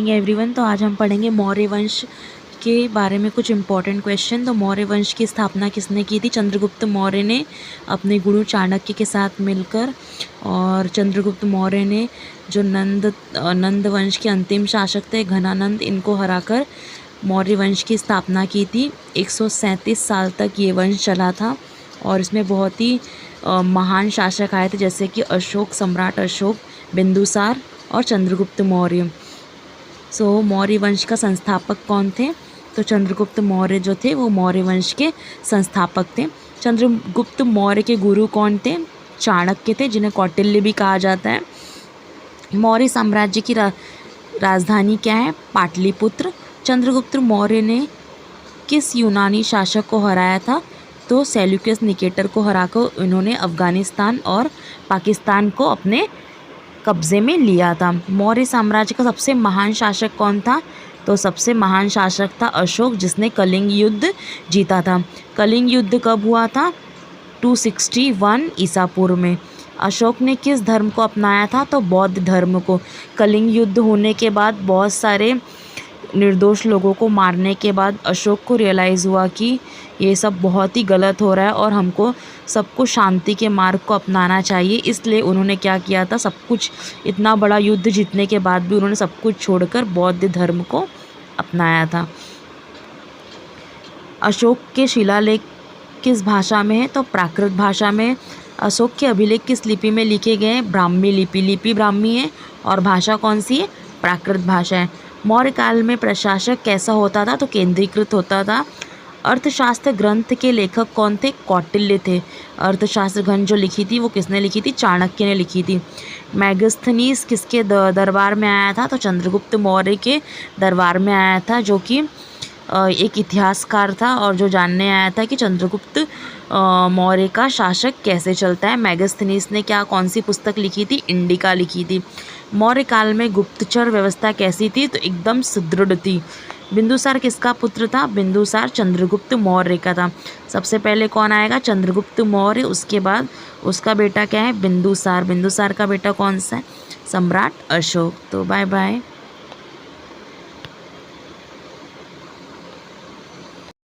Everyone, तो आज हम पढ़ेंगे मौर्य वंश के बारे में कुछ इम्पोर्टेंट क्वेश्चन। तो मौर्य वंश की स्थापना किसने की थी? चंद्रगुप्त मौर्य ने अपने गुरु चाणक्य के साथ मिलकर। और चंद्रगुप्त मौर्य ने जो नंद वंश के अंतिम शासक थे घनानंद, इनको हराकर मौर्य वंश की स्थापना की थी। 137 साल तक ये वंश चला था और इसमें बहुत ही महान शासक आए थे, जैसे कि अशोक, सम्राट अशोक, बिंदुसार और चंद्रगुप्त मौर्य। मौर्य वंश का संस्थापक कौन थे? तो चंद्रगुप्त मौर्य जो थे वो मौर्य वंश के संस्थापक थे। चंद्रगुप्त मौर्य के गुरु कौन थे? चाणक्य थे, जिन्हें कौटिल्य भी कहा जाता है। मौर्य साम्राज्य की राजधानी क्या है? पाटलिपुत्र। चंद्रगुप्त मौर्य ने किस यूनानी शासक को हराया था? तो सेल्यूकस निकेटर को हराकर उन्होंने अफगानिस्तान और पाकिस्तान को अपने कब्जे में लिया था। मौर्य साम्राज्य का सबसे महान शासक कौन था? तो सबसे महान शासक था अशोक, जिसने कलिंग युद्ध जीता था। कलिंग युद्ध कब हुआ था? 261 ईसा पूर्व में। अशोक ने किस धर्म को अपनाया था? तो बौद्ध धर्म को। कलिंग युद्ध होने के बाद बहुत सारे निर्दोष लोगों को मारने के बाद अशोक को रियलाइज़ हुआ कि ये सब बहुत ही गलत हो रहा है और हमको सबको शांति के मार्ग को अपनाना चाहिए। इसलिए उन्होंने क्या किया था, सब कुछ, इतना बड़ा युद्ध जीतने के बाद भी उन्होंने सब कुछ छोड़कर बौद्ध धर्म को अपनाया था। अशोक के शिलालेख किस भाषा में है? तो प्राकृत भाषा में। अशोक के अभिलेख किस लिपि में लिखे गए हैं? ब्राह्मी लिपि। लिपि ब्राह्मी है और भाषा कौन सी है? प्राकृत भाषा है। मौर्य काल में प्रशासक कैसा होता था? तो केंद्रीकृत होता था। अर्थशास्त्र ग्रंथ के लेखक कौन थे? कौटिल्य थे। अर्थशास्त्र ग्रंथ जो लिखी थी वो किसने लिखी थी? चाणक्य ने लिखी थी। मैगस्थनीज किसके दरबार में आया था? तो चंद्रगुप्त मौर्य के दरबार में आया था, जो कि एक इतिहासकार था और जो जानने आया था कि चंद्रगुप्त मौर्य का शासक कैसे चलता है। मैगस्थनीज ने कौन सी पुस्तक लिखी थी? इंडिका लिखी थी। मौर्य काल में गुप्तचर व्यवस्था कैसी थी? तो एकदम सुदृढ़ थी। बिंदुसार किसका पुत्र था? बिंदुसार चंद्रगुप्त मौर्य का था। सबसे पहले कौन आएगा? चंद्रगुप्त मौर्य, उसके बाद उसका बेटा क्या है? बिंदुसार। बिंदुसार का बेटा कौन सा है? सम्राट अशोक। तो बाय बाय।